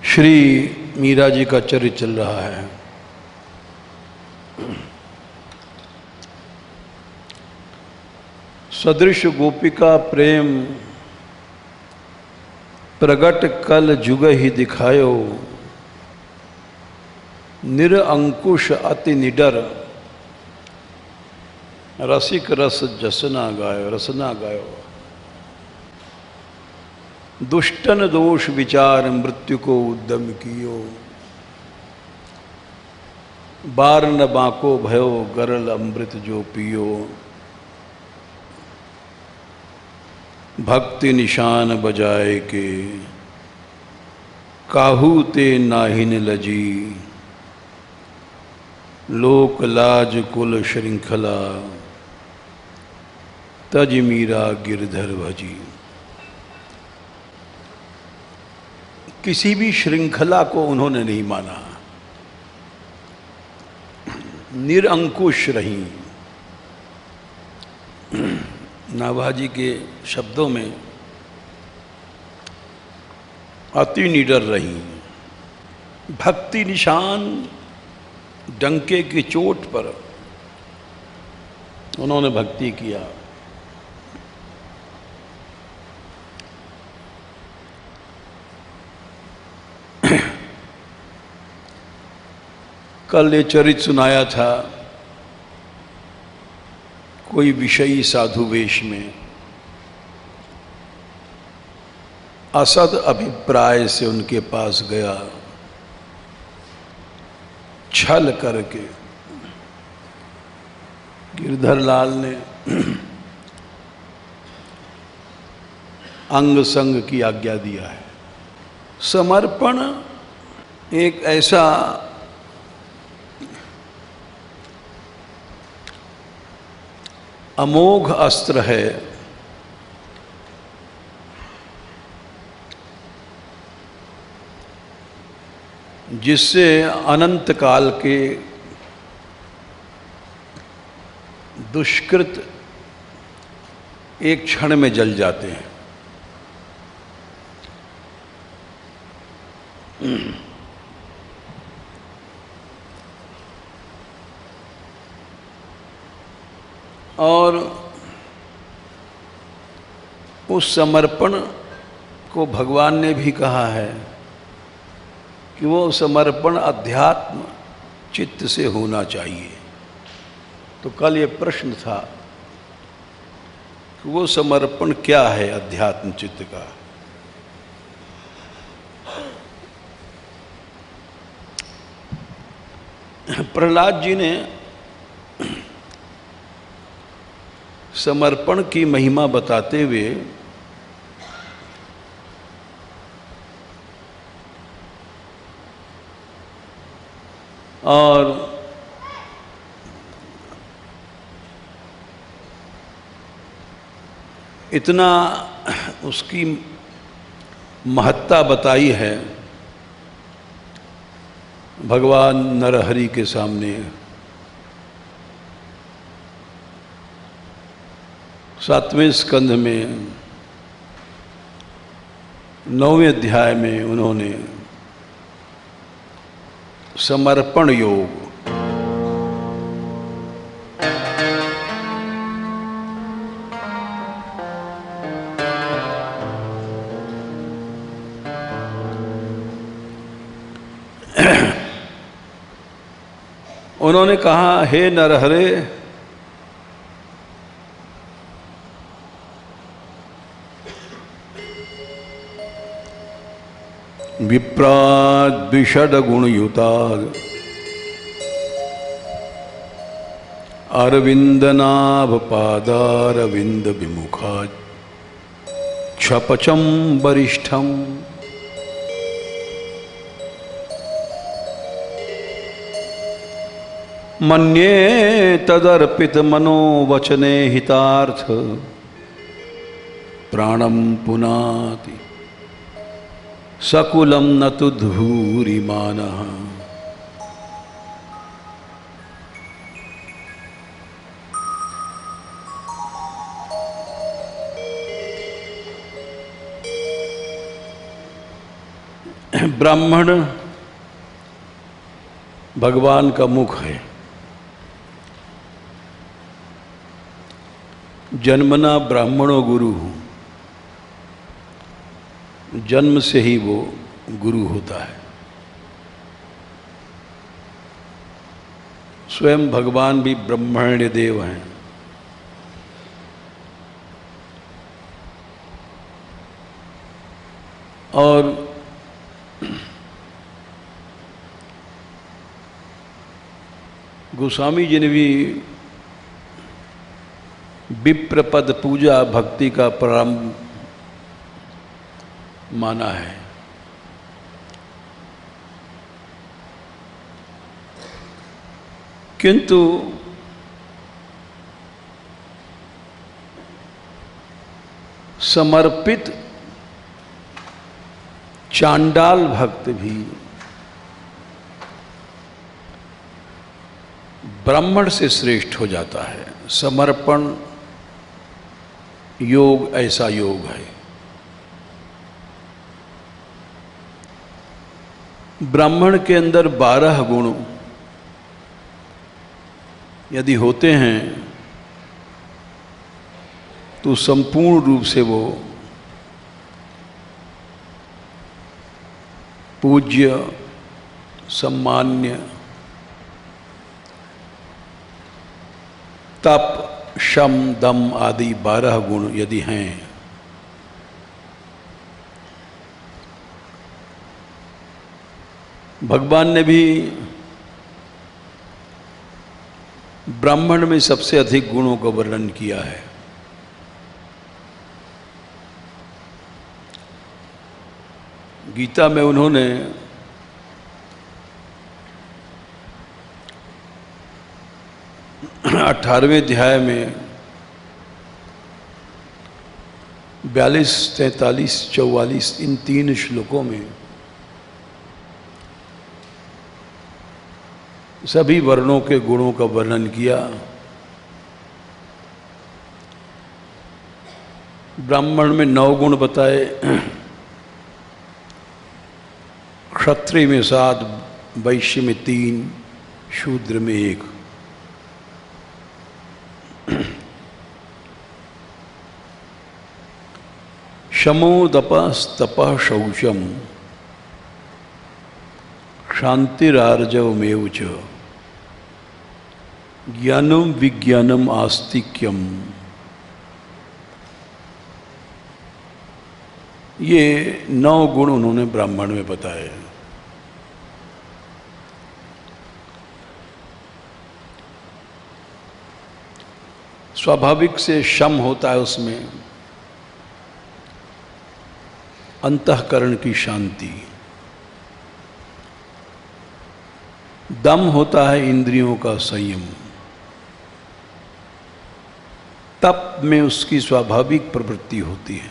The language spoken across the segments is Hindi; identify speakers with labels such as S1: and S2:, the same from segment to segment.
S1: श्री मीरा जी का चरित्र चल रहा है। सदृश गोपिका प्रेम प्रगट कल जुग ही दिखायो, निरअंकुश अति निडर रसिक रस जसना गायो रसना गायो। दुष्टन दोष विचार मृत्यु को उद्यम कियो, बार न बाको भयो गरल अमृत जो पियो। भक्ति निशान बजाए के काहू ते नाहिन लजी, लोक लाज कुल श्रृंखला तज मीरा गिरधर भजी। किसी भी श्रृंखला को उन्होंने नहीं माना, निरंकुश रही। नाभाजी के शब्दों में अति निडर रही। भक्ति निशान डंके की चोट पर उन्होंने भक्ति किया। कल ये चरित्र सुनाया था कोई विषयी साधु वेश में असद अभिप्राय से उनके पास गया, छल करके। गिरधर लाल ने अंग संग की आज्ञा दिया है। समर्पण एक ऐसा अमोघ अस्त्र है जिससे अनंत काल के दुष्कृत एक क्षण में जल जाते हैं। और उस समर्पण को भगवान ने भी कहा है कि वो समर्पण अध्यात्म चित्त से होना चाहिए। तो कल ये प्रश्न था कि वो समर्पण क्या है अध्यात्म चित्त का। प्रहलाद जी ने समर्पण की महिमा बताते हुए और इतना उसकी महत्ता बताई है भगवान नरहरि के सामने। 7वें स्कंध में 9वें अध्याय में उन्होंने समर्पण योग उन्होंने कहा, हे नरहरे, विप्राद विषड गुणयुताद अरविंदनाभ पादारविंद विमुखाद क्षपचम वरिष्ठम मन्ये तदर्पित मनोवचने हितार्थ प्राणम पुनाति सकुलम न तु धूरिमानः। ब्राह्मण भगवान का मुख है। जन्मना ब्राह्मणो गुरु, जन्म से ही वो गुरु होता है। स्वयं भगवान भी ब्रह्मण्य देव हैं। और गोस्वामी जी ने भी विप्रपद पूजा भक्ति का प्रारंभ माना है। किंतु समर्पित चांडाल भक्त भी ब्राह्मण से श्रेष्ठ हो जाता है। समर्पण योग ऐसा योग है। ब्राह्मण के अंदर 12 गुण यदि होते हैं तो संपूर्ण रूप से वो पूज्य, सम्मान्य, तप, शम, दम आदि 12 गुण यदि हैं भगवान ने भी ब्राह्मण में सबसे अधिक गुणों का वर्णन किया है। गीता में उन्होंने अठारहवें अध्याय में 42, 43, 44 इन 3 श्लोकों में सभी वर्णों के गुणों का वर्णन किया। ब्राह्मण में 9 गुण बताए, क्षत्रिय में 7, वैश्य में 3, शूद्र में 1। शमो दपस्तपः शौचम क्षांतिरार्जवमेव च ज्ञानम विज्ञानम आस्तिक्यम। ये 9 गुण उन्होंने ब्राह्मण में बताए। स्वाभाविक से शम होता है, उसमें अंतःकरण की शांति। दम होता है इंद्रियों का संयम। तप में उसकी स्वाभाविक प्रवृत्ति होती है।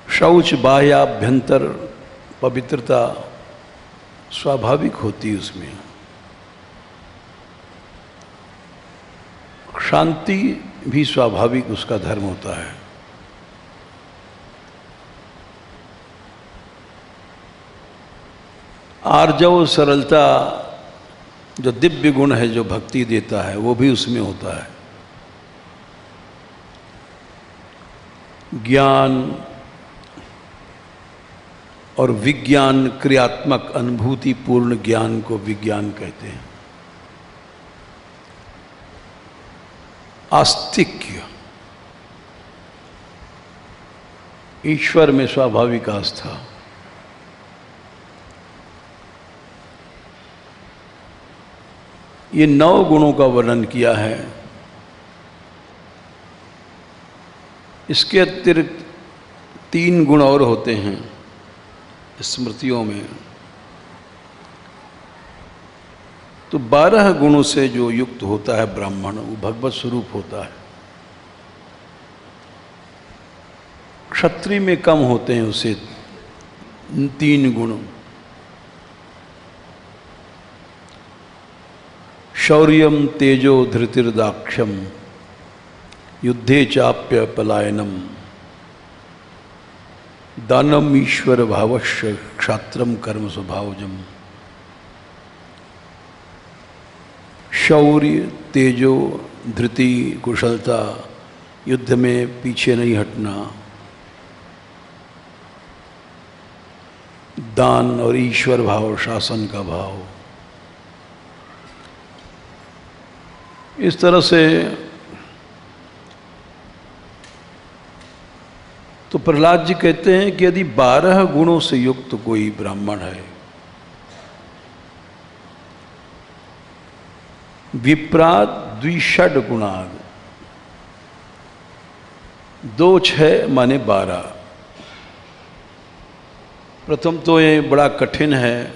S1: शौच बाह्याभ्यंतर पवित्रता स्वाभाविक होती है उसमें। शांति भी स्वाभाविक उसका धर्म होता है। आर्जव सरलता जो दिव्य गुण है, जो भक्ति देता है, वो भी उसमें होता है। ज्ञान और विज्ञान, क्रियात्मक अनुभूति पूर्ण ज्ञान को विज्ञान कहते हैं। आस्तिक्य ईश्वर में स्वाभाविक आस्था। ये 9 गुणों का वर्णन किया है। इसके अतिरिक्त 3 गुण और होते हैं स्मृतियों में। तो 12 गुणों से जो युक्त होता है ब्राह्मण, वो भगवत स्वरूप होता है। क्षत्रिय में कम होते हैं उसे 3 गुण। शौर्यम तेजो धृतिर्दाक्षम युद्धे चाप्य पलायनम। दानम ईश्वर भावश्य क्षात्रम कर्म स्वभावजम। शौर्य, तेजो, धृति, कुशलता, युद्ध में पीछे नहीं हटना, दान और ईश्वर भाव, शासन का भाव, इस तरह से तो प्रहलाद जी कहते हैं कि यदि 12 गुणों से युक्त कोई ब्राह्मण है, विप्रात द्विषड गुणाग, 2 6 माने 12। प्रथम तो ये बड़ा कठिन है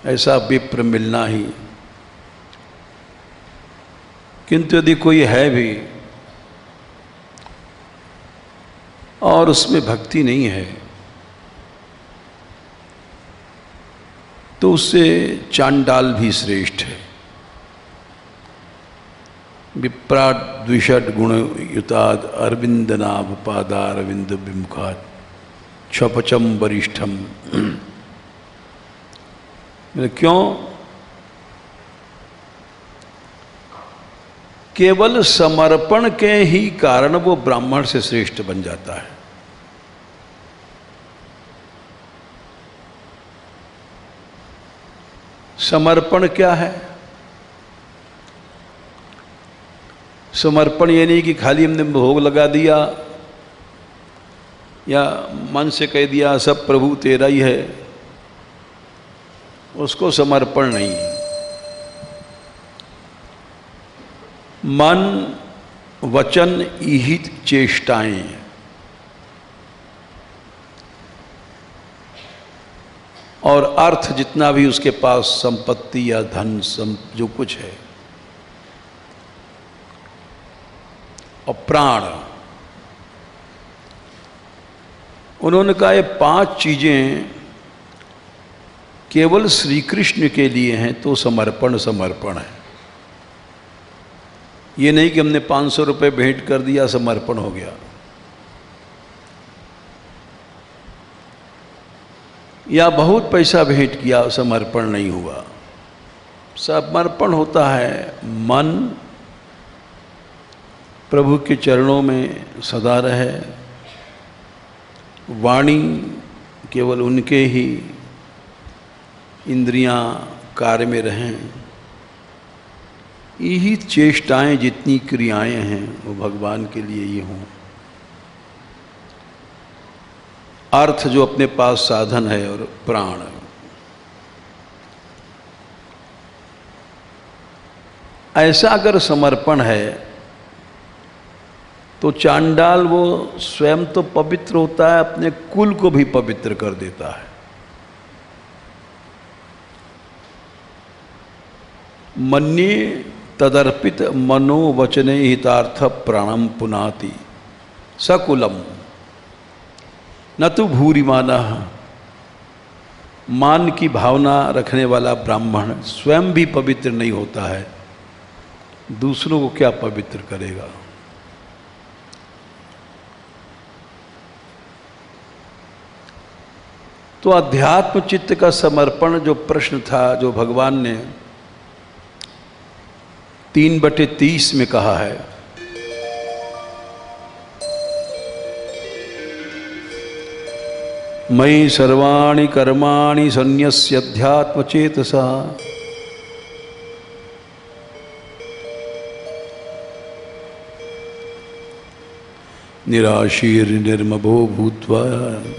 S1: ऐसा विप्र मिलना ही, किंतु यदि कोई है भी और उसमें भक्ति नहीं है तो उससे चांडाल भी श्रेष्ठ है। विप्राट द्विषड गुण युताद अरविंद नाभ पादारविंद विमुखात क्षपचम वरिष्ठम। क्यों? केवल समर्पण के ही कारण वो ब्राह्मण से श्रेष्ठ बन जाता है। समर्पण क्या है? समर्पण ये नहीं कि खाली हमने भोग लगा दिया या मन से कह दिया सब प्रभु तेरा ही है, उसको समर्पण नहीं है। मन, वचन, ईहित चेष्टाएं, और अर्थ जितना भी उसके पास संपत्ति या धन जो कुछ है, और प्राण, उन्होंने कहा ये 5 चीजें केवल श्री कृष्ण के लिए हैं तो समर्पण समर्पण है। ये नहीं कि हमने 500 रुपये भेंट कर दिया समर्पण हो गया, या बहुत पैसा भेंट किया समर्पण नहीं हुआ। समर्पण होता है मन प्रभु के चरणों में सदा रहे, वाणी केवल उनके ही इंद्रियां कार्य में रहें, यही चेष्टाएं जितनी क्रियाएं हैं वो भगवान के लिए ही हों। अर्थ जो अपने पास साधन है, और प्राण। ऐसा अगर समर्पण है तो चांडाल वो स्वयं तो पवित्र होता है, अपने कुल को भी पवित्र कर देता है। मन्ये तदर्पित मनोवचने हितार्थ प्राणम पुनाति सकुलम न तो भूरिमानः। मान की भावना रखने वाला ब्राह्मण स्वयं भी पवित्र नहीं होता है, दूसरों को क्या पवित्र करेगा। तो अध्यात्म चित्त का समर्पण जो प्रश्न था, जो भगवान ने 3/30 में कहा है, मयि सर्वाणि कर्माणि सन्न्यस्य अध्यात्म चेतसा निराशीर निर्मभो भूत्वा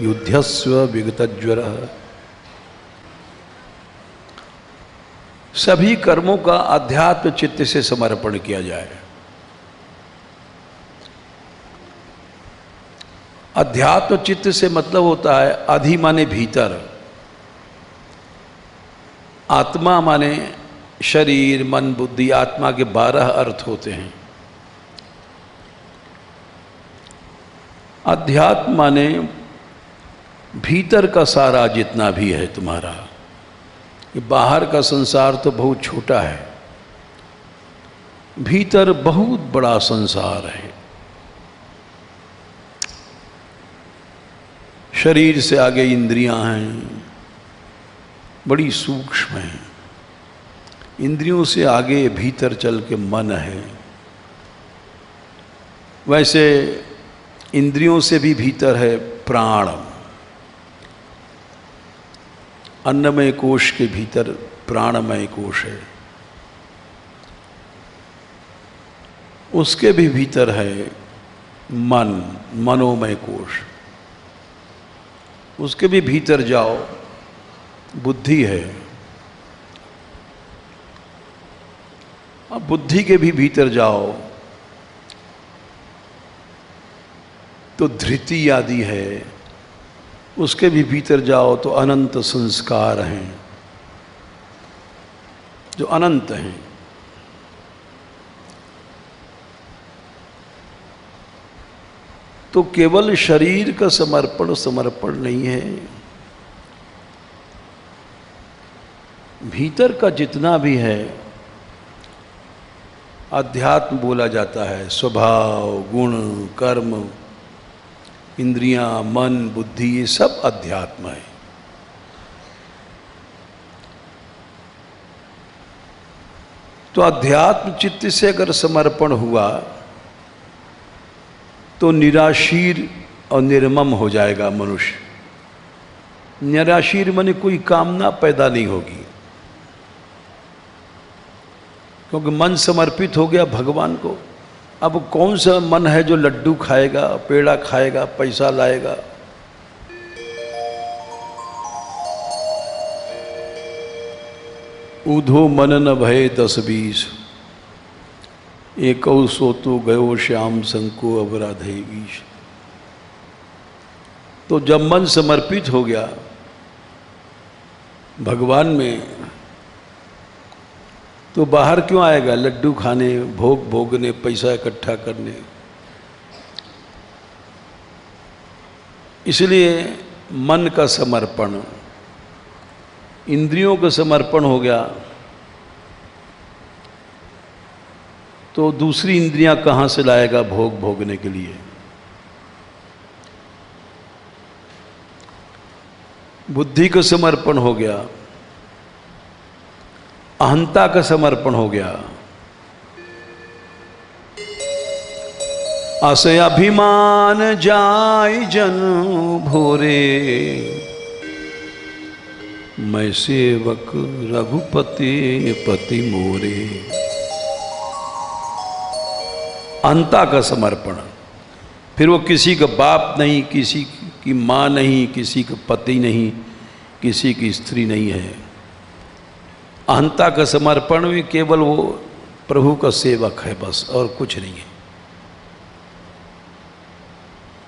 S1: युध्यस्व विगतज्वरः। सभी कर्मों का अध्यात्म चित्त से समर्पण किया जाए। अध्यात्म चित्त से मतलब होता है अधि माने भीतर, आत्मा माने शरीर, मन, बुद्धि। आत्मा के 12 अर्थ होते हैं। अध्यात्म माने भीतर का सारा जितना भी है तुम्हारा। ये बाहर का संसार तो बहुत छोटा है, भीतर बहुत बड़ा संसार है। शरीर से आगे इंद्रियां हैं, बड़ी सूक्ष्म हैं। इंद्रियों से आगे भीतर चल के मन है। वैसे इंद्रियों से भी भीतर है प्राण। अन्नमय कोश के भीतर प्राणमय कोश है, उसके भी भीतर है मन, मनोमय कोश। उसके भी भीतर जाओ, बुद्धि है। अब बुद्धि के भी भीतर जाओ तो धृति आदि है। उसके भी भीतर जाओ तो अनंत संस्कार हैं, जो अनंत हैं। तो केवल शरीर का समर्पण नहीं है। भीतर का जितना भी है अध्यात्म बोला जाता है। स्वभाव, गुण, कर्म, इंद्रियां, मन, बुद्धि, ये सब अध्यात्म है। तो अध्यात्म चित्त से अगर समर्पण हुआ तो निराशीर और निर्मम हो जाएगा मनुष्य। निराशीर माने कोई कामना पैदा नहीं होगी, क्योंकि मन समर्पित हो गया भगवान को। अब कौन सा मन है जो लड्डू खाएगा, पेड़ा खाएगा, पैसा लाएगा? ऊधो मन न भय 10-20, एकौ सोतो गयो श्याम संको अवराधे वीश। तो जब मन समर्पित हो गया भगवान में, तो बाहर क्यों आएगा लड्डू खाने, भोग भोगने, पैसा इकट्ठा करने? इसलिए मन का समर्पण, इंद्रियों का समर्पण हो गया तो दूसरी इंद्रियां कहां से लाएगा भोग भोगने के लिए? बुद्धि का समर्पण हो गया, अहंता का समर्पण हो गया, आशयाभिमान जाय जन भोरे, मैं सेवक रघुपति पति मोरे। अहंता का समर्पण। फिर वो किसी का बाप नहीं, किसी की माँ नहीं, किसी का पति नहीं, किसी की स्त्री नहीं है। अहंता का समर्पण में केवल वो प्रभु का सेवक है बस, और कुछ नहीं है।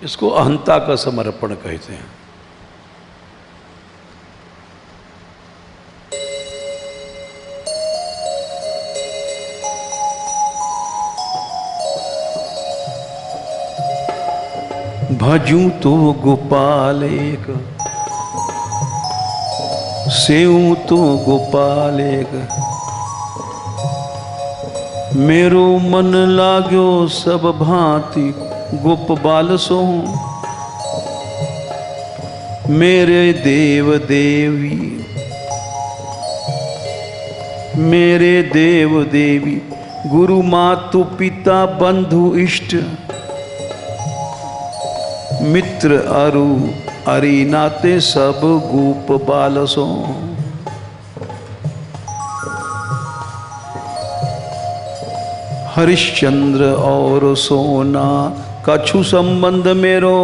S1: इसको अहंता का समर्पण कहते हैं। भजूं तो गोपाल एक, सेऊं तो गोपाल एक, मेरो मन लाग्यो सब भांति गोपाल सो। मेरे देव देवी, मेरे देव देवी, गुरु मातु पिता बंधु इष्ट, मित्र अरु अरि नाते सब गोप बालसो। हरिश्चंद्र और सोना कछु संबंध मेरो,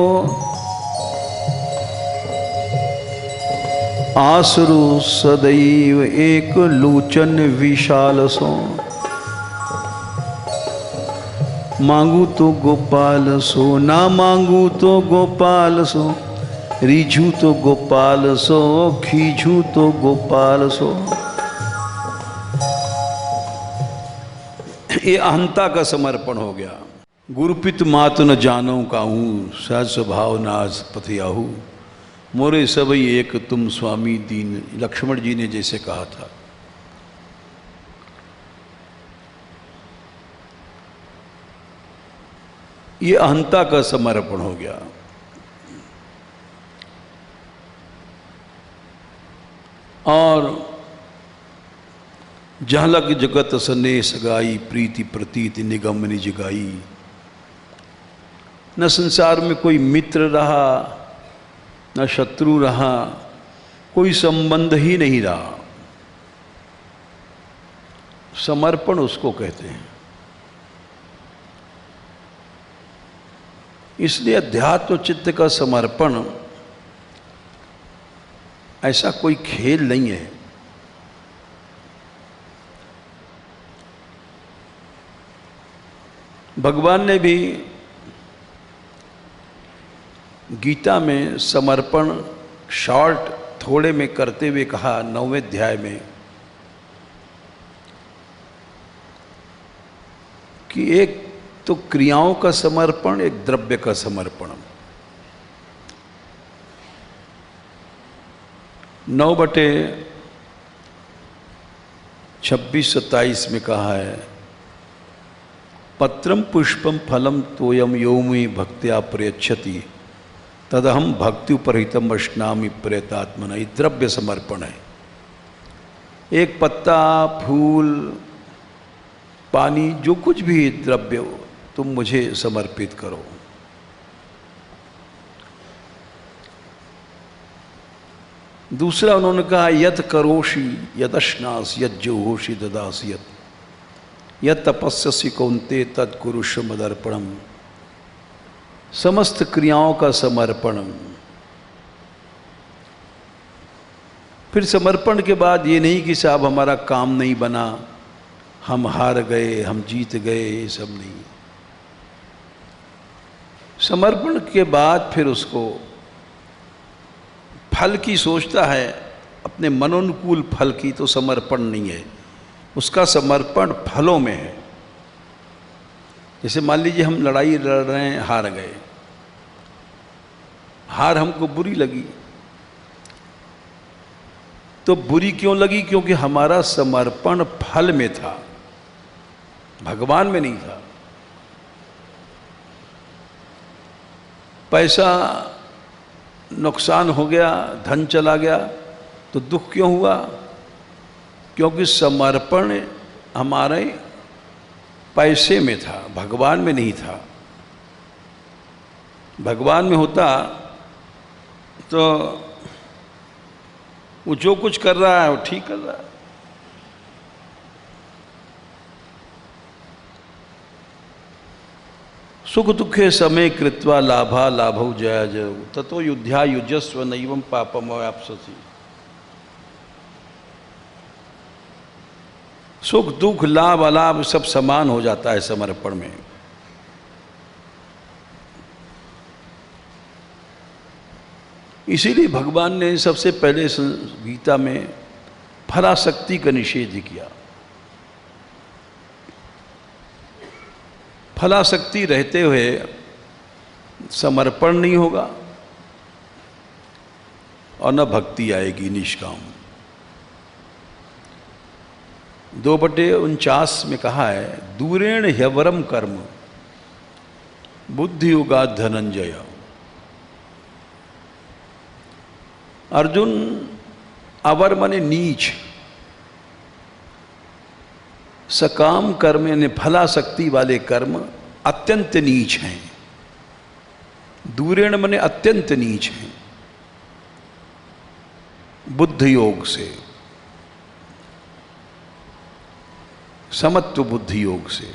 S1: आसरु सदैव एक लोचन विशाल सो। मांगू तो गोपाल सो, ना मांगू तो गोपाल सो, रीझू तो गोपाल सो, खींचू तो गोपाल सो। ये अहंता का समर्पण हो गया। गुरुपित मात न जानो काहू, सहज स्वभाव नाज पथियाहू, मोरे सबई एक तुम स्वामी दीन। लक्ष्मण जी ने जैसे कहा था। ये अहंता का समर्पण हो गया। और जहाँ लग जगत सने सगाई प्रीति प्रतीति निगम निज गाई। न संसार में कोई मित्र रहा न शत्रु रहा, कोई संबंध ही नहीं रहा। समर्पण उसको कहते हैं। इसलिए अध्यात्म चित्त का समर्पण ऐसा कोई खेल नहीं है। भगवान ने भी गीता में समर्पण शॉर्ट थोड़े में करते हुए कहा 9वें अध्याय में कि एक तो क्रियाओं का समर्पण, एक द्रव्य का समर्पण। 9/26-27 में कहा है, पत्रम पुष्पम फलम तोयम योमि भक्त्या प्रयच्छति तदहम भक्ति उपरहितम वैष्णामि प्रेतात्मना। ये द्रव्य समर्पण है। एक पत्ता, फूल, पानी, जो कुछ भी द्रव्य हो तुम मुझे समर्पित करो। दूसरा उन्होंने कहा यत करोषि यदश्नास यद जोहोषि ददासी यत तपस्यसि कौन्ते तत् कुरुष्व मदर्पणम। समस्त क्रियाओं का समर्पण। फिर समर्पण के बाद ये नहीं कि साहब हमारा काम नहीं बना, हम हार गए, हम जीत गए, ये सब नहीं। समर्पण के बाद फिर उसको फल की सोचता है, अपने मनोनुकूल फल की, तो समर्पण नहीं है। उसका समर्पण फलों में है। जैसे मान लीजिए हम लड़ाई लड़ रहे हैं, हार गए, हार हमको बुरी लगी। तो बुरी क्यों लगी? क्योंकि हमारा समर्पण फल में था, भगवान में नहीं था। पैसा नुकसान हो गया, धन चला गया, तो दुख क्यों हुआ? क्योंकि समर्पण हमारे पैसे में था, भगवान में नहीं था। भगवान में होता तो वो जो कुछ कर रहा है वो ठीक कर रहा है। सुख दुखे समय कृत्वा लाभा लाभौ जया जय ततो युद्ध्या युजस्व नैवं पापम अवाप्स्यसि। सुख दुख लाभ अलाभ सब समान हो जाता है समर्पण में। इसीलिए भगवान ने सबसे पहले गीता में फलासक्ति का निषेध किया। फलासक्ति रहते हुए समर्पण नहीं होगा और न भक्ति आएगी निष्काम। 2/49 में कहा है, दूरेण ह्यवरम कर्म बुद्धि योगा धनंजय। अर्जुन, अवर माने नीच, सकाम कर्म यानी फलासक्ति वाले कर्म अत्यंत नीच हैं। दूरेण माने अत्यंत नीच हैं। बुद्ध योग से, समत्व बुद्धि योग से।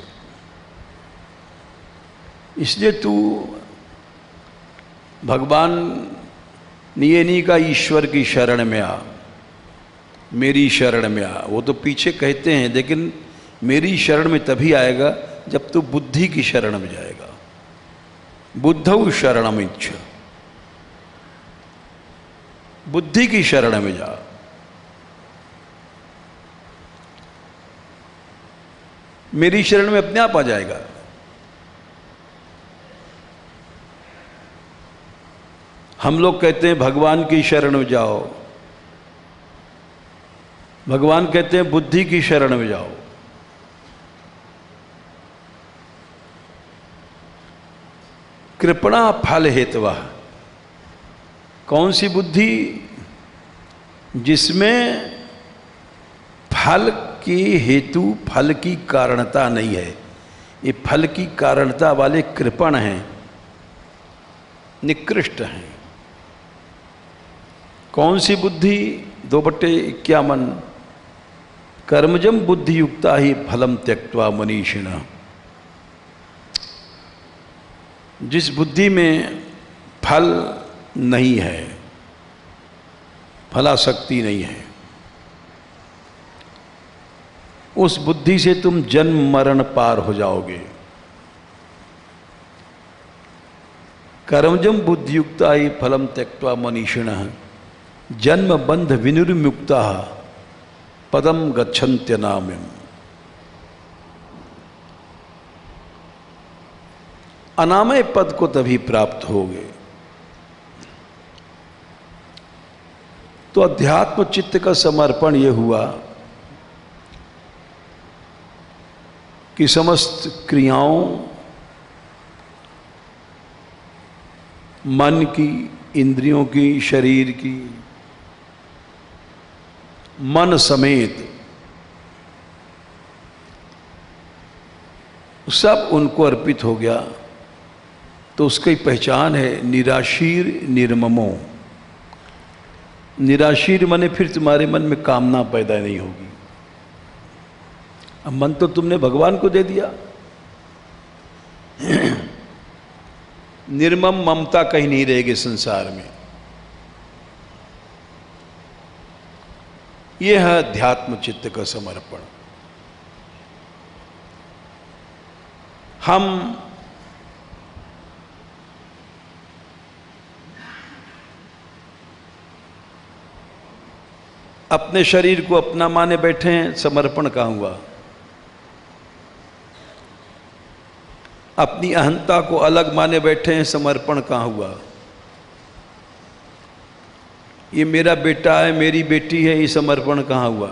S1: इसलिए तू भगवान ने ये नहीं कहा ईश्वर की शरण में आ, मेरी शरण में आ। वो तो पीछे कहते हैं, लेकिन मेरी शरण में तभी आएगा जब तू बुद्धि की शरण में जाएगा। बुद्धौ शरणम इच्छ, बुद्धि की शरण में जा। मेरी शरण में अपने आप आ जाएगा। हम लोग कहते हैं भगवान की शरण में जाओ, भगवान कहते हैं बुद्धि की शरण में जाओ। कृपणा फल हेतवा, कौन सी बुद्धि? जिसमें फल के हेतु फल की कारणता नहीं है। ये फल की कारणता वाले कृपण हैं, निकृष्ट हैं। कौन सी बुद्धि? 2/51 कर्मजम बुद्धि युक्ता ही फलम त्यक्त्वा मनीषिणः। जिस बुद्धि में फल नहीं है, फलासक्ति नहीं है, उस बुद्धि से तुम जन्म मरण पार हो जाओगे। कर्मजम बुद्धि युक्ता ही फलम त्यक्त्वा मनीषिणः जन्म बंध विनिर्मुक्ता पदम गच्छन्त्यनाम्यम्। अनामय पद को तभी प्राप्त होगे। तो अध्यात्म चित्त का समर्पण यह हुआ कि समस्त क्रियाओं, मन की, इंद्रियों की, शरीर की, मन समेत सब उनको अर्पित हो गया। तो उसकी पहचान है निराशीर निर्ममो। निराशीर माने फिर तुम्हारे मन में कामना पैदा नहीं होगी। अब मन तो तुमने भगवान को दे दिया। निर्मम ममता कहीं नहीं रहेगी संसार में। यह है अध्यात्म चित्त का समर्पण। हम अपने शरीर को अपना माने बैठे हैं, समर्पण कहाँ हुआ? अपनी अहंता को अलग माने बैठे हैं, समर्पण कहाँ हुआ? ये मेरा बेटा है, मेरी बेटी है, ये समर्पण कहाँ हुआ?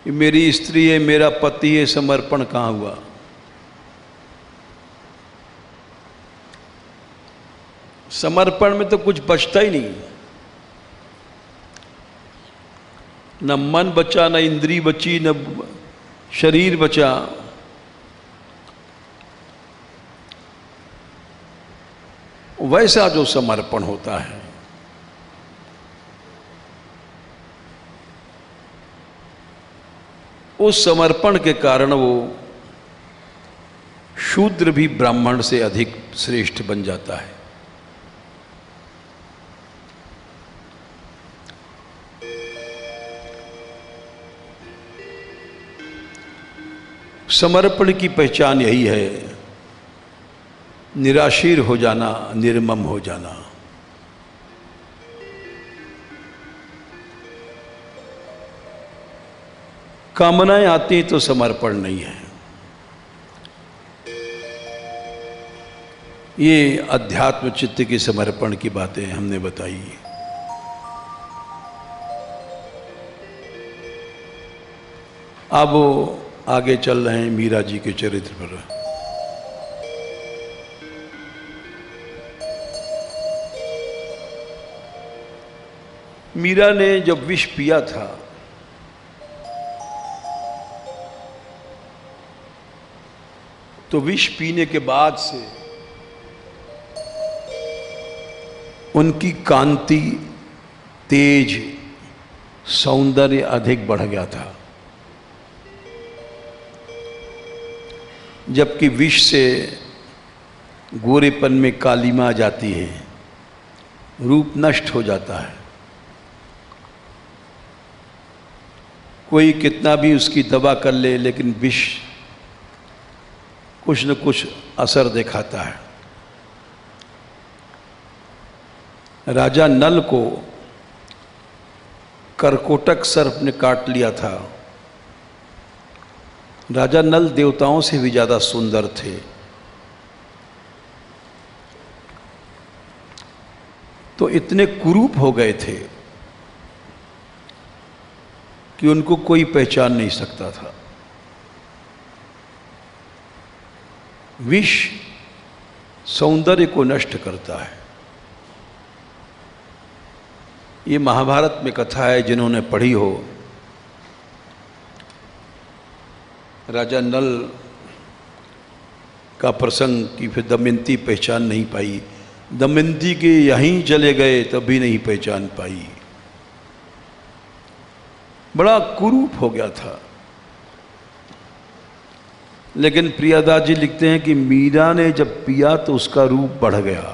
S1: ये मेरी स्त्री है, मेरा पति है, समर्पण कहाँ हुआ? समर्पण में तो कुछ बचता ही नहीं। न मन बचा, न इंद्री बची, न शरीर बचा। वैसा जो समर्पण होता है, उस समर्पण के कारण वो शूद्र भी ब्राह्मण से अधिक श्रेष्ठ बन जाता है। समर्पण की पहचान यही है, निराशीर हो जाना, निर्मम हो जाना। कामनाएं आती तो समर्पण नहीं है। ये अध्यात्म चित्त के समर्पण की बातें हमने बताई। अब आगे चल रहे हैं मीरा जी के चरित्र पर। मीरा ने जब विष पिया था तो विष पीने के बाद से उनकी कांति, तेज, सौंदर्य अधिक बढ़ गया था। जबकि विष से गोरेपन में कालिमा आ जाती है, रूप नष्ट हो जाता है। कोई कितना भी उसकी दवा कर ले, लेकिन विष कुछ न कुछ असर दिखाता है। राजा नल को करकोटक सर्प ने काट लिया था। राजा नल देवताओं से भी ज्यादा सुंदर थे। तो इतने कुरूप हो गए थे कि उनको कोई पहचान नहीं सकता था। विष सौंदर्य को नष्ट करता है। ये महाभारत में कथा है, जिन्होंने पढ़ी हो। राजा नल का प्रसंग कि फिर दमयंती पहचान नहीं पाई, दमयंती के यहीं चले गए तब भी नहीं पहचान पाई, बड़ा कुरूप हो गया था। लेकिन प्रियादास जी लिखते हैं कि मीरा ने जब पिया तो उसका रूप बढ़ गया।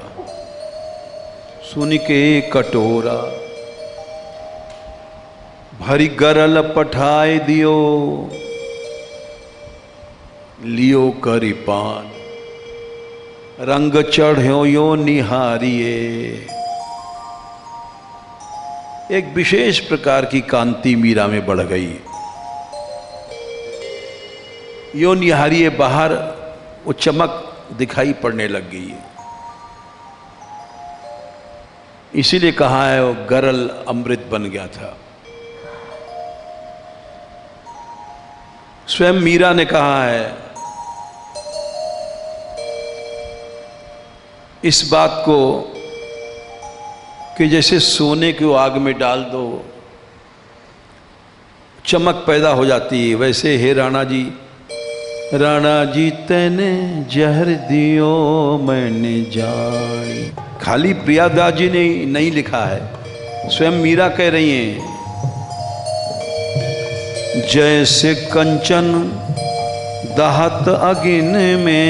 S1: सुन के कटोरा भरी गरल पठाए दियो, लियो करी पान रंग चढ़ो यो निहारिए। एक विशेष प्रकार की कांति मीरा में बढ़ गई। यो निहारिए, बाहर वो चमक दिखाई पड़ने लग गई। इसीलिए कहा है वो गरल अमृत बन गया था। स्वयं मीरा ने कहा है इस बात को कि जैसे सोने को आग में डाल दो चमक पैदा हो जाती है, वैसे हे राणा जी तेने जहर दियो मैंने जानी। खाली प्रियादास जी ने नहीं लिखा है, स्वयं मीरा कह रही हैं, जैसे कंचन दहत अगिन में,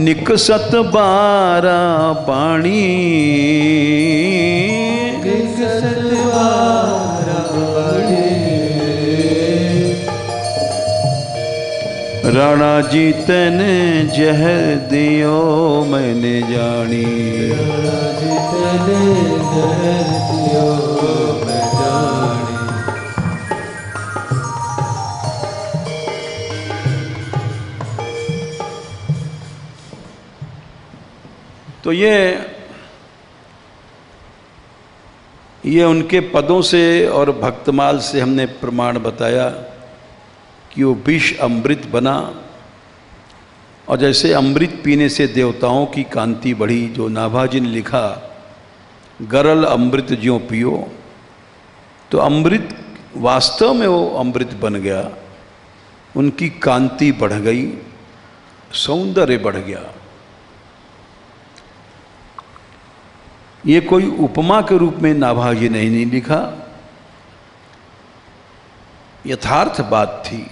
S1: निकसत बारा पानी, राणा जी तेने जहर दियो मैंने जानी। राणा जी तेने जहर दियो मैं जानी। तो ये उनके पदों से और भक्तमाल से हमने प्रमाण बताया कि वो विष अमृत बना, और जैसे अमृत पीने से देवताओं की कांति बढ़ी। जो नाभाजी ने लिखा गरल अमृत ज्यों पियो, तो अमृत वास्तव में वो अमृत बन गया, उनकी कांति बढ़ गई, सौंदर्य बढ़ गया। ये कोई उपमा के रूप में नाभाजी ने नहीं लिखा, यथार्थ बात थी।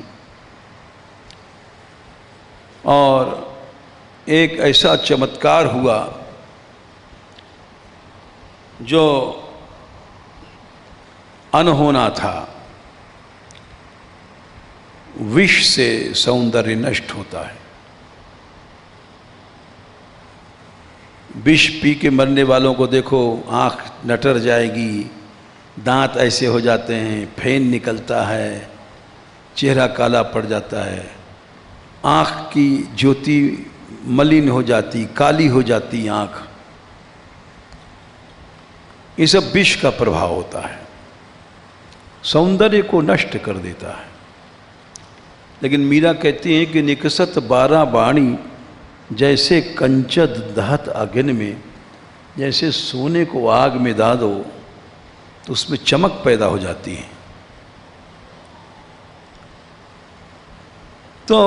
S1: और एक ऐसा चमत्कार हुआ जो अनहोना था। विष से सौंदर्य नष्ट होता है। विष पी के मरने वालों को देखो, आँख नटर जाएगी, दांत ऐसे हो जाते हैं, फेन निकलता है, चेहरा काला पड़ जाता है, आँख की ज्योति मलिन हो जाती, काली हो जाती आँख। ये सब विष का प्रभाव होता है, सौंदर्य को नष्ट कर देता है। लेकिन मीरा कहती हैं कि निकसत बारह बाणी, जैसे कंचद दहत अग्नि में, जैसे सोने को आग में डाल दो तो उसमें चमक पैदा हो जाती है। तो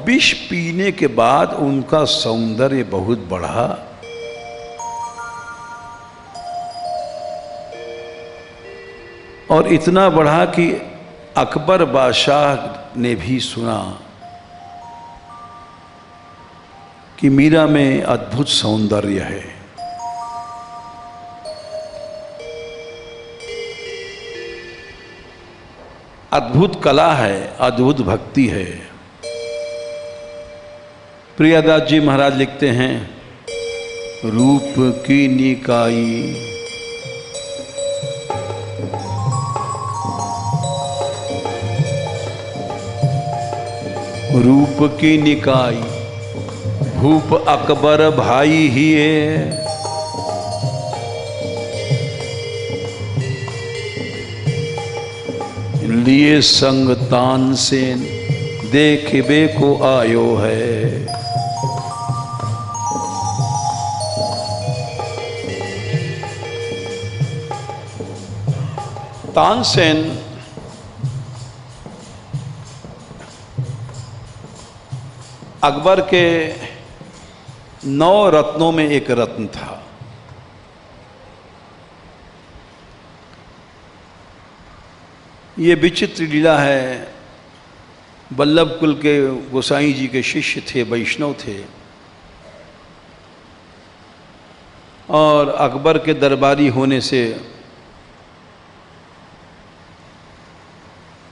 S1: विष पीने के बाद उनका सौंदर्य बहुत बढ़ा। और इतना बढ़ा कि अकबर बादशाह ने भी सुना कि मीरा में अद्भुत सौंदर्य है। अद्भुत कला है, अद्भुत भक्ति है। प्रियादास जी महाराज लिखते हैं, रूप की निकाई रूप की निकाई, भूप अकबर भाई हिए, लिए संग तानसेन देखबे को आयो है। तानसेन अकबर के 9 रत्नों में एक रत्न था। ये विचित्र लीला है। वल्लभ कुल के गोसाई जी के शिष्य थे, वैष्णव थे, और अकबर के दरबारी होने से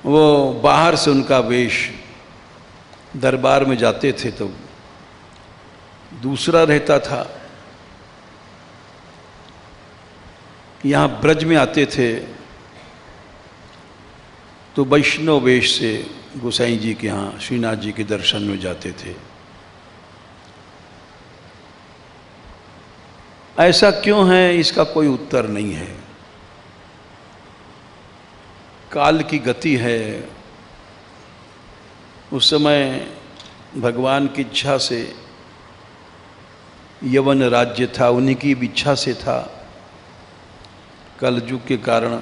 S1: वो बाहर से उनका वेश, दरबार में जाते थे तो दूसरा रहता था। यहाँ ब्रज में आते थे तो वैष्णव वेश से गोसाई जी के यहाँ श्रीनाथ जी के दर्शन में जाते थे। ऐसा क्यों है, इसका कोई उत्तर नहीं है। काल की गति है। उस समय भगवान की इच्छा से यवन राज्य था, उन्हीं की इच्छा से था। कलयुग के कारण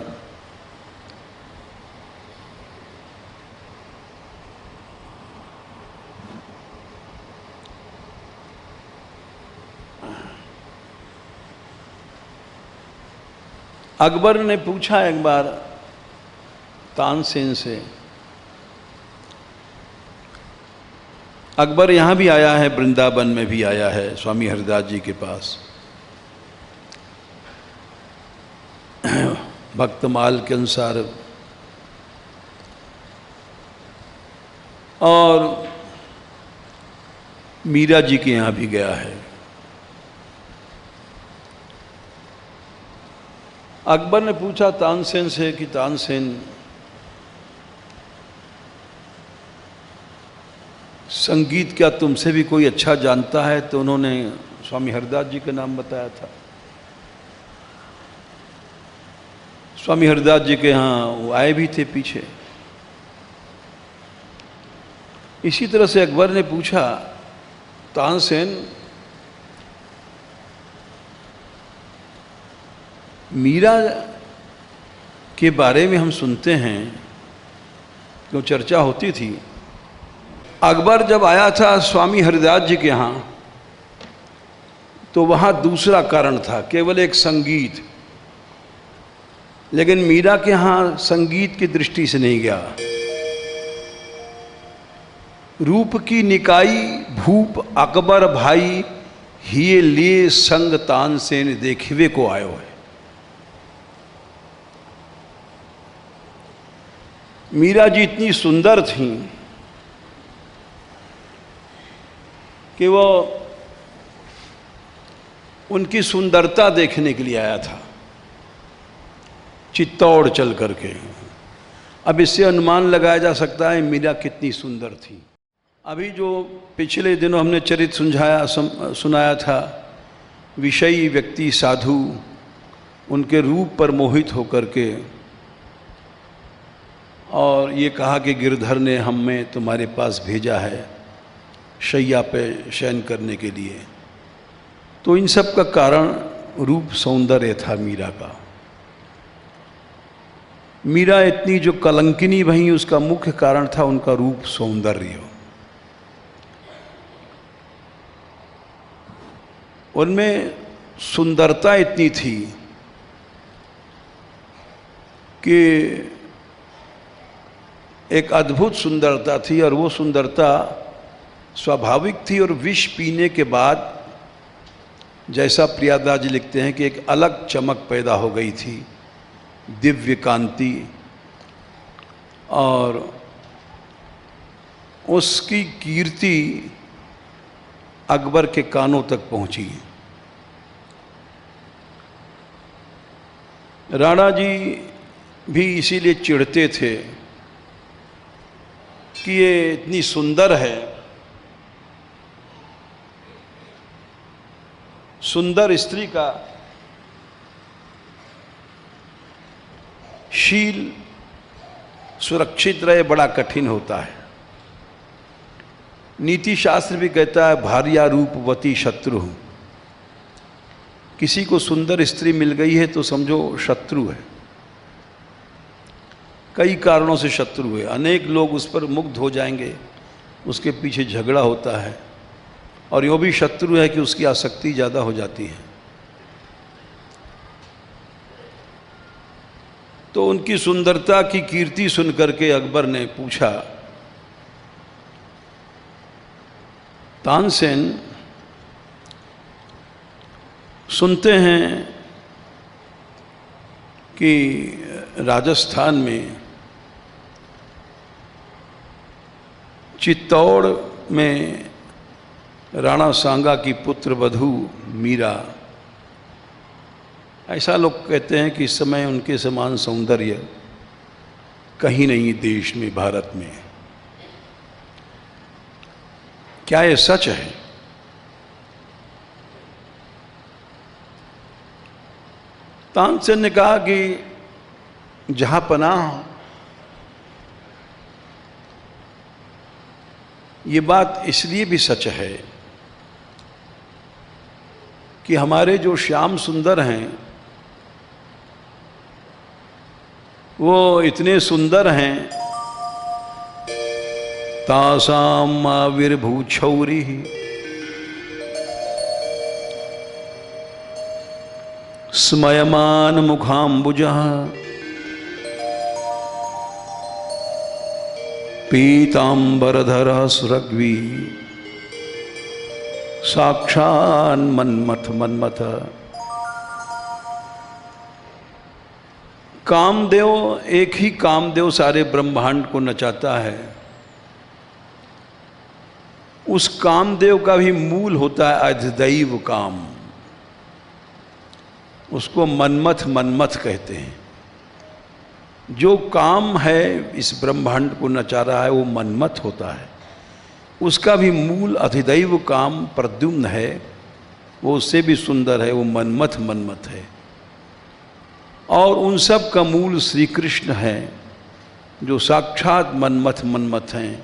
S1: अकबर ने पूछा एक बार तानसेन से। अकबर यहाँ भी आया है, वृंदावन में भी आया है, स्वामी हरिदास जी के पास। भक्तमाल के अनुसार, और मीरा जी के यहाँ भी गया है। अकबर ने पूछा तानसेन से कि तानसेन, संगीत क्या तुमसे भी कोई अच्छा जानता है? तो उन्होंने स्वामी हरिदास जी का नाम बताया था। स्वामी हरिदास जी के यहाँ वो आए भी थे पीछे। इसी तरह से अकबर ने पूछा, तानसेन, मीरा के बारे में हम सुनते हैं, क्यों चर्चा होती थी। अकबर जब आया था स्वामी हरिदास जी के यहाँ तो वहाँ दूसरा कारण था, केवल एक संगीत। लेकिन मीरा के यहाँ संगीत की दृष्टि से नहीं गया। रूप की निकाई भूप अकबर भाई, हिये लिए संग तानसेन देखिवे को आयो है। मीरा जी इतनी सुंदर थीं कि वो उनकी सुंदरता देखने के लिए आया था, चित्तौड़ चल करके। अब इससे अनुमान लगाया जा सकता है मीरा कितनी सुंदर थी। अभी जो पिछले दिनों हमने चरित सुनाया था, विषयी व्यक्ति साधु उनके रूप पर मोहित होकर के, और ये कहा कि गिरधर ने हमें तुम्हारे पास भेजा है शैया पे शयन करने के लिए। तो इन सब का कारण रूप सौंदर्य था मीरा का। मीरा इतनी जो कलंकिनी बनी, उसका मुख्य कारण था उनका रूप सौंदर्य। उनमें सुंदरता इतनी थी कि एक अद्भुत सुंदरता थी, और वो सुंदरता स्वाभाविक थी। और विष पीने के बाद, जैसा प्रियादास जी लिखते हैं, कि एक अलग चमक पैदा हो गई थी, दिव्य कांति, और उसकी कीर्ति अकबर के कानों तक पहुंची। राणा जी भी इसीलिए चिढ़ते थे कि ये इतनी सुंदर है। सुंदर स्त्री का शील सुरक्षित रहे बड़ा कठिन होता है। नीति शास्त्र भी कहता है, भार्या रूपवती शत्रु। किसी को सुंदर स्त्री मिल गई है तो समझो शत्रु है। कई कारणों से शत्रु है, अनेक लोग उस पर मुग्ध हो जाएंगे, उसके पीछे झगड़ा होता है, और यूँ भी शत्रु है कि उसकी आसक्ति ज़्यादा हो जाती है। तो उनकी सुंदरता की कीर्ति सुनकर के अकबर ने पूछा, तानसेन, सुनते हैं कि राजस्थान में चित्तौड़ में राणा सांगा की पुत्र वधू मीरा, ऐसा लोग कहते हैं कि इस समय उनके समान सौंदर्य कहीं नहीं देश में, भारत में। क्या ये सच है? तानसेन ने कहा कि जहां पनाह, ये बात इसलिए भी सच है कि हमारे जो श्याम सुंदर हैं वो इतने सुंदर हैं, तासाम आविर्भूछौरी, स्मयमान मुखाम्बुजः, पीतांबरधरः सुरग्वी, साक्षान् मन्मथ मन्मथ। कामदेव, एक ही कामदेव सारे ब्रह्मांड को नचाता है। उस कामदेव का भी मूल होता है अधिदैव काम, उसको मन्मथ मन्मथ कहते हैं। जो काम है इस ब्रह्मांड को नचा रहा है वो मन्मथ होता है। उसका भी मूल अधिदैव काम प्रद्युम्न है, वो उससे भी सुंदर है, वो मन्मथ मन्मथ है। और उन सब का मूल श्री कृष्ण है, जो साक्षात मन्मथ मन्मथ हैं।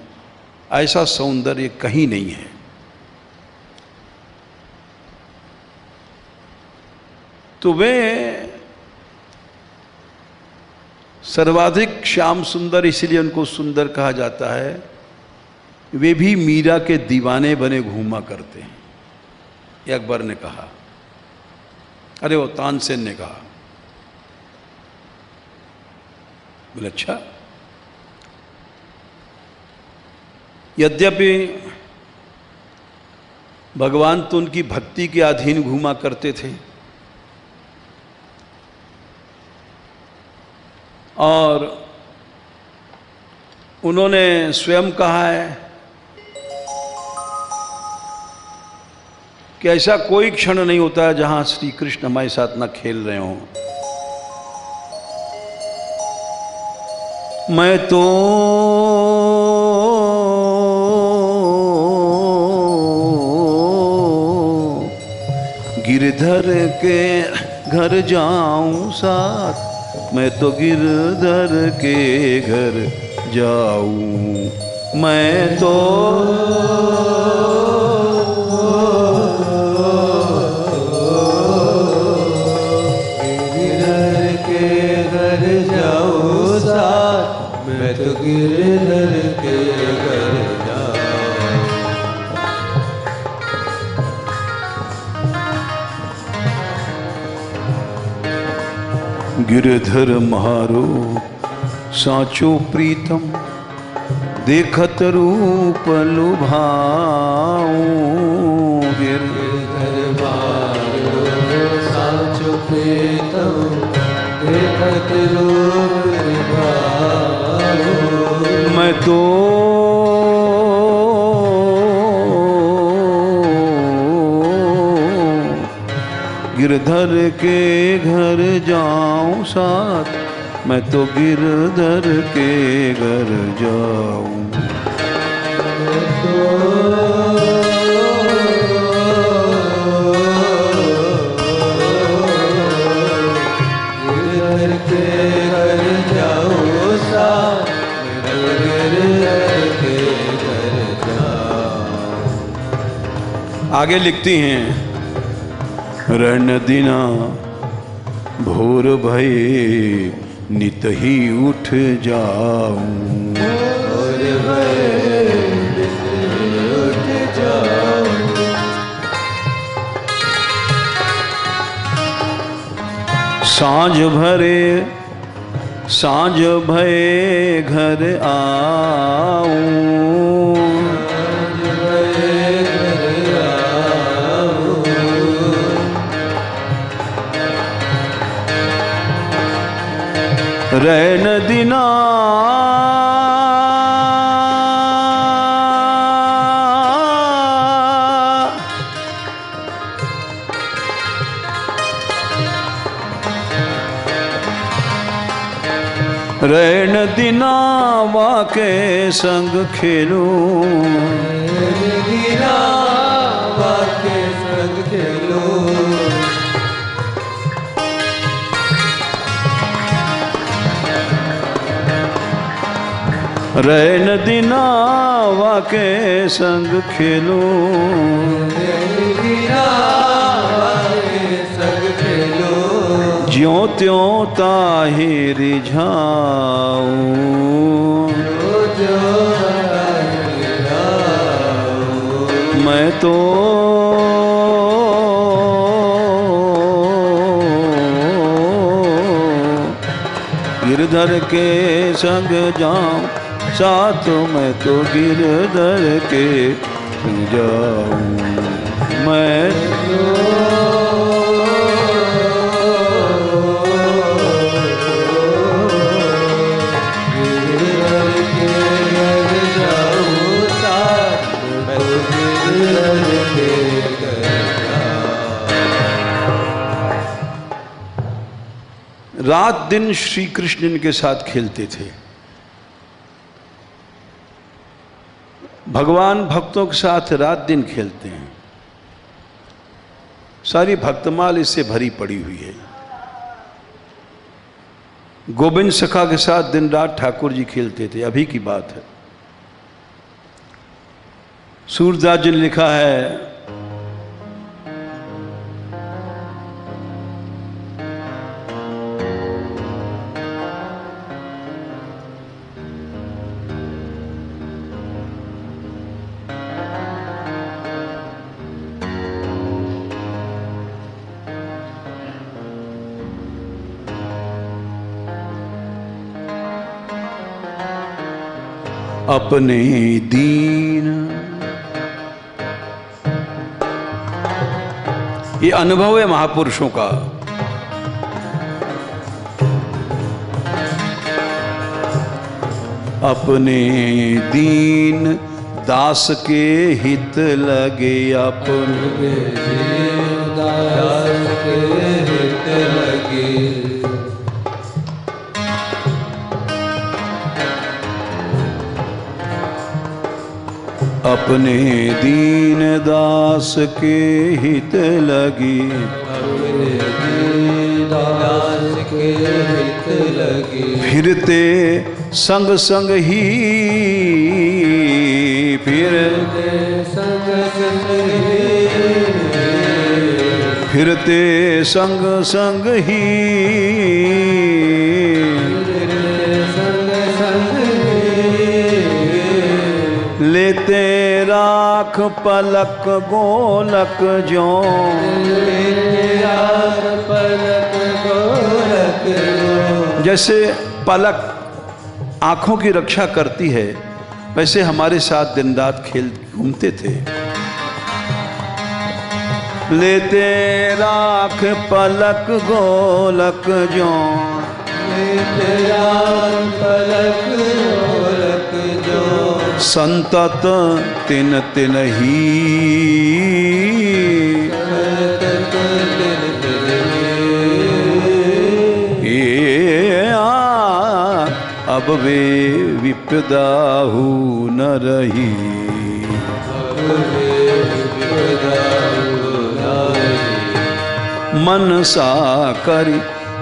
S1: ऐसा सौंदर्य कहीं नहीं है। तो वे सर्वाधिक श्याम सुंदर, इसलिए उनको सुंदर कहा जाता है। वे भी मीरा के दीवाने बने घूमा करते हैं, ये अकबर ने कहा। अरे वो तानसेन ने कहा। बोले अच्छा, यद्यपि भगवान तो उनकी भक्ति के अधीन घूमा करते थे, और उन्होंने स्वयं कहा है कि ऐसा कोई क्षण नहीं होता है जहां श्री कृष्ण हमारे साथ न खेल रहे हों। मैं तो गिरधर के घर जाऊं साथ, मैं तो गिरधर के घर जाऊं, मैं तो गिरधर के घर जाऊं साथ, मैं तो गिरधर के घर जाऊं। गिरधर मारो साचो प्रीतम, देखत रूप लुभाऊं। गिरधर मारो साचो प्रीतम, देखत रूप लुभाऊं। मैं तो गिरधर के घर जाऊं साथ, मैं तो गिरधर के घर जाऊं। मैं तो गिरधर के घर जाऊं साथ, मैं तो गिरधर के घर जाऊं। आगे लिखती हैं, रण दिना भोर भये नित ही उठ जाऊं, और मैं नित ही उठ जाऊं। सांझ भये घर आऊं, रैन दिना रैन दिना वाके संग खेलूं,
S2: दिना वाके संग खेलूं।
S1: रैन दिना वाके संग खेलूं,
S2: दिना वाके संग खेलूं।
S1: ज्यों त्यों ताहि रिझाऊं, मैं तो गिरधर के संग जाऊं, साथ मैं तो गिरधर के संग जाऊं, मैं रात दिन श्री कृष्ण इनके साथ खेलते थे। भगवान भक्तों के साथ रात दिन खेलते हैं। सारी भक्तमाल इससे भरी पड़ी हुई है। गोविंद सखा के साथ दिन रात ठाकुर जी खेलते थे, अभी की बात है। सूरदास जी ने लिखा है, अपने दीन, ये अनुभव है महापुरुषों का। अपने दीन दास के हित लगे, अपने
S2: दीन दास के हित लगे।
S1: अपने दीन दास के हित लगी,
S2: अपने दीन दास के हित लगी।
S1: फिरते संग संग ही, फिरते
S2: संग संग ही,
S1: फिरते संग संग ही, लेते राख पलक गोलक ज्यों,
S2: पलक गोलक ज्यों।
S1: जैसे पलक आंखों की रक्षा करती है, वैसे हमारे साथ दिन रात खेल घूमते थे। लेते राख पलक गोलक ज्यों,
S2: लेते राख पलक गोलक ज्यों।
S1: संतत तिन तिन ही, अब वे विपदाहु न रही। मन सा करी,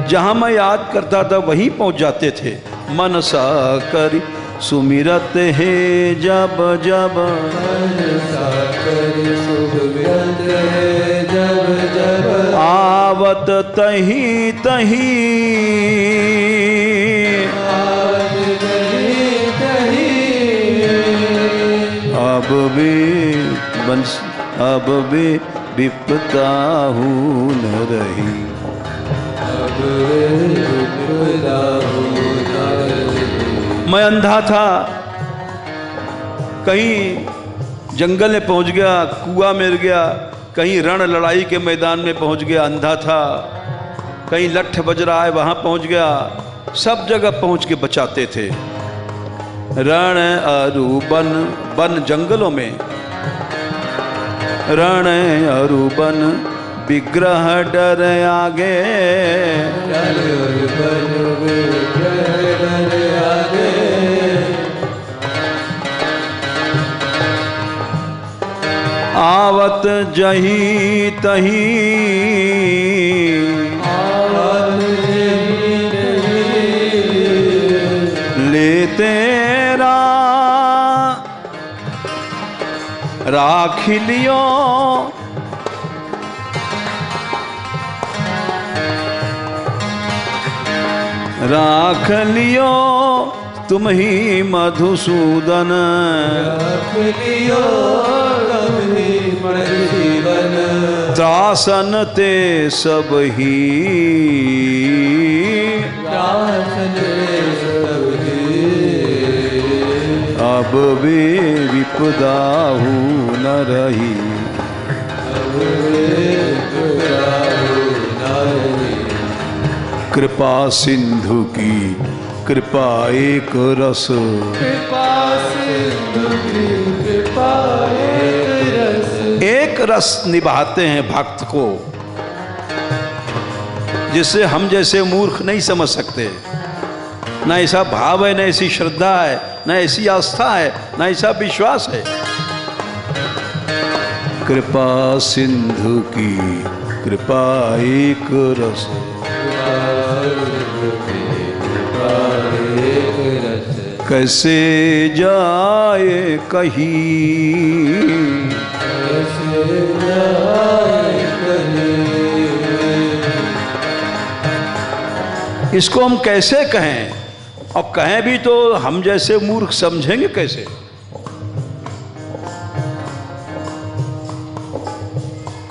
S1: जहां मैं याद करता था वहीं पहुंच जाते थे। मन सा करी सुमिरत है जब जब,
S2: मनसा करि सुमिरत है जब जब,
S1: आवत तही तही,
S2: आवत तही तही,
S1: अब भी विपदा हूँ न रही।
S2: अब विपदा हूँ न रही।
S1: मैं अंधा था, कहीं जंगल में पहुंच गया, कुआं मिल गया, कहीं रण लड़ाई के मैदान में पहुंच गया, अंधा था, कहीं लठ बज रहा है वहां पहुंच गया, सब जगह पहुंच के बचाते थे। रण अरु वन, वन जंगलों में, रण अरु वन विग्रह डर आगे,
S2: रण अरु वन विग्रह डर आगे,
S1: आवत जही तही,
S2: आवत जही तही,
S1: ले तेरा राख लियो, राख लियो तुम ही मधुसूदन,
S2: राख लियो तुम ही मधुसूदन,
S1: त्रासन ते सब ही,
S2: त्रासन ते सब ही,
S1: अब वे विपदा हूँ न रही।
S2: अब विपदा हूँ न रही।
S1: कृपा सिंधु की कृपा एक रस,
S2: कृपा सिंधु की कृपा एक रस,
S1: एक रस निभाते हैं भक्त को, जिससे हम जैसे मूर्ख नहीं समझ सकते। न ऐसा भाव है, न ऐसी श्रद्धा है, न ऐसी आस्था है, न ऐसा विश्वास है। कृपा सिंधु की कृपा एक रस, कैसे जाए कहीं,
S2: कैसे जाए कहीं,
S1: इसको हम कैसे कहें, और कहें भी तो हम जैसे मूर्ख समझेंगे कैसे।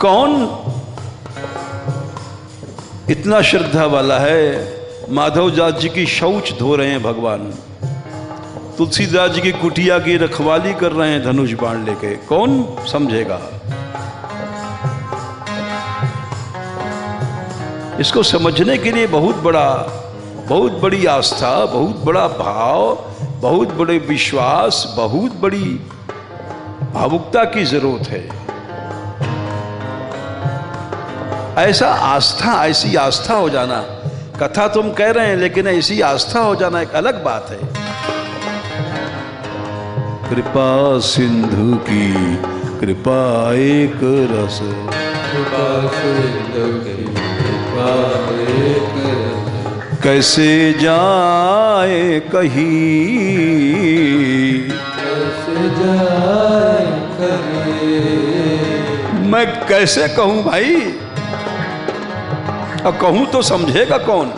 S1: कौन इतना श्रद्धा वाला है, माधवदास जी की शौच धो रहे हैं भगवान, तुलसीदास जी की कुटिया की रखवाली कर रहे हैं धनुष बाण लेके, कौन समझेगा। इसको समझने के लिए बहुत बड़ी आस्था, बहुत बड़ा भाव, बहुत बड़े विश्वास, बहुत बड़ी भावुकता की जरूरत है। ऐसी आस्था हो जाना, कथा तुम कह रहे हैं लेकिन ऐसी आस्था हो जाना एक अलग बात है। कृपा सिंधु की कृपा एक रस,
S2: कृपा सिंधु की कृपा एक रस,
S1: कैसे जाए कहीं,
S2: कैसे जाए कहीं।
S1: मैं कैसे कहूं भाई, अब कहूं तो समझेगा कौन।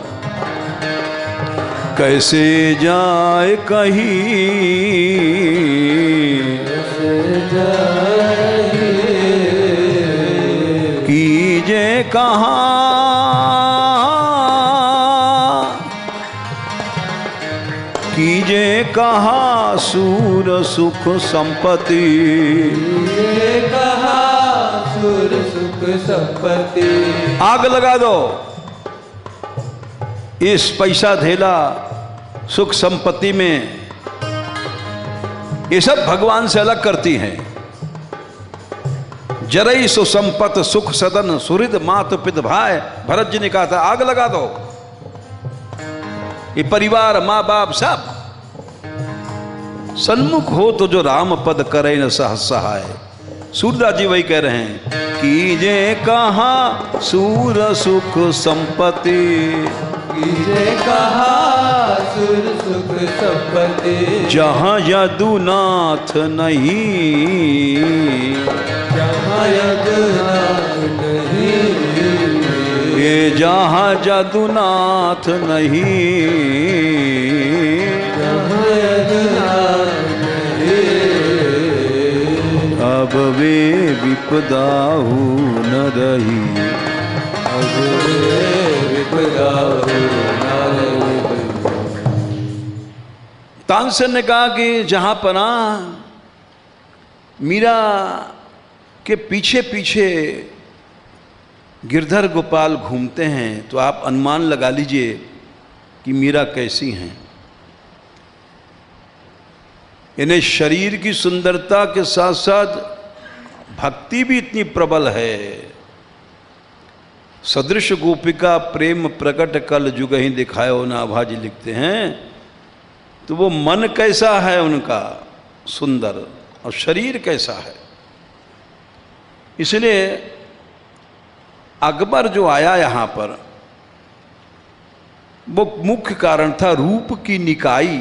S1: कैसे जाए कहीं,
S2: कैसे जाए
S1: कीजे कहाँ, कीजे कहाँ सूर सुख संपत्ति,
S2: ये कहा सुर सुख संपत्ति।
S1: आग लगा दो, इस पैसा धेला सुख संपत्ति में, ये सब भगवान से अलग करती हैं। जरई सुसंपत सुख सदन सुहृद मातु पित भाई, भरत जी ने कहा था आग लगा दो। ये परिवार माँ बाप सब सन्मुख हो तो जो राम पद करे न सहस सहाय। सूरदास जी वही कह रहे हैं, कीजे कहाँ सूर सुख संपत्ति,
S2: कीजे कहा सुर सुख संपत्ति
S1: जहाँ यदुनाथ नहीं,
S2: जहाँ यदुनाथ नहीं,
S1: ये जहाँ यदुनाथ नहीं,
S2: जहाँ यदुनाथ नहीं,
S1: अब वे विपदाहु न रही।
S2: अब वे विपदाहु न रही।
S1: तानसेन ने कहा कि जहाँ पना मीरा के पीछे पीछे गिरधर गोपाल घूमते हैं तो आप अनुमान लगा लीजिए कि मीरा कैसी हैं। इन्हें शरीर की सुंदरता के साथ साथ भक्ति भी इतनी प्रबल है। सदृश गोपिका प्रेम प्रकट कल जुग ही दिखायो नाभा जी लिखते हैं। तो वो मन कैसा है उनका सुंदर, और शरीर कैसा है। इसलिए अकबर जो आया यहां पर, वो मुख्य कारण था रूप की निकाई।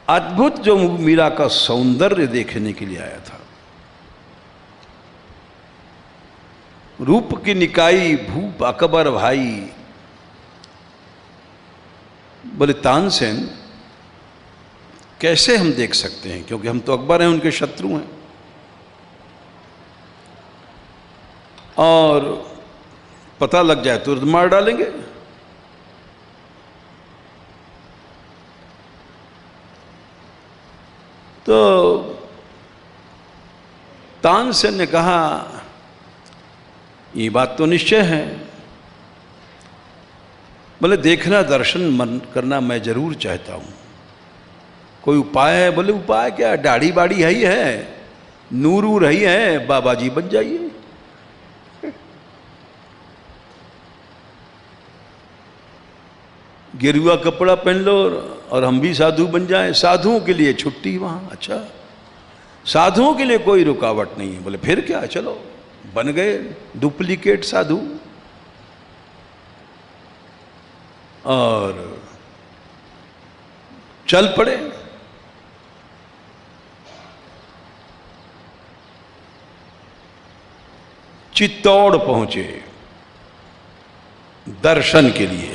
S1: अद्भुत जो मीरा का सौंदर्य देखने के लिए आया था। रूप की निकाई भूप अकबर भाई। बोले तानसेन कैसे हम देख सकते हैं, क्योंकि हम तो अकबर हैं, उनके शत्रु हैं, और पता लग जाए तो मार डालेंगे। तो तानसेन ने कहा ये बात तो निश्चय है। बोले देखना दर्शन मन करना मैं जरूर चाहता हूं, कोई उपाय है? बोले उपाय क्या, दाढ़ी बाड़ी है ही है, नूर वूर ही है, बाबा जी बन जाइए। गेरुआ कपड़ा पहन लो और हम भी साधु बन जाएं। साधुओं के लिए छुट्टी वहां, अच्छा साधुओं के लिए कोई रुकावट नहीं है। बोले फिर क्या, चलो बन गए डुप्लीकेट साधु। और चल पड़े। चित्तौड़ पहुंचे दर्शन के लिए।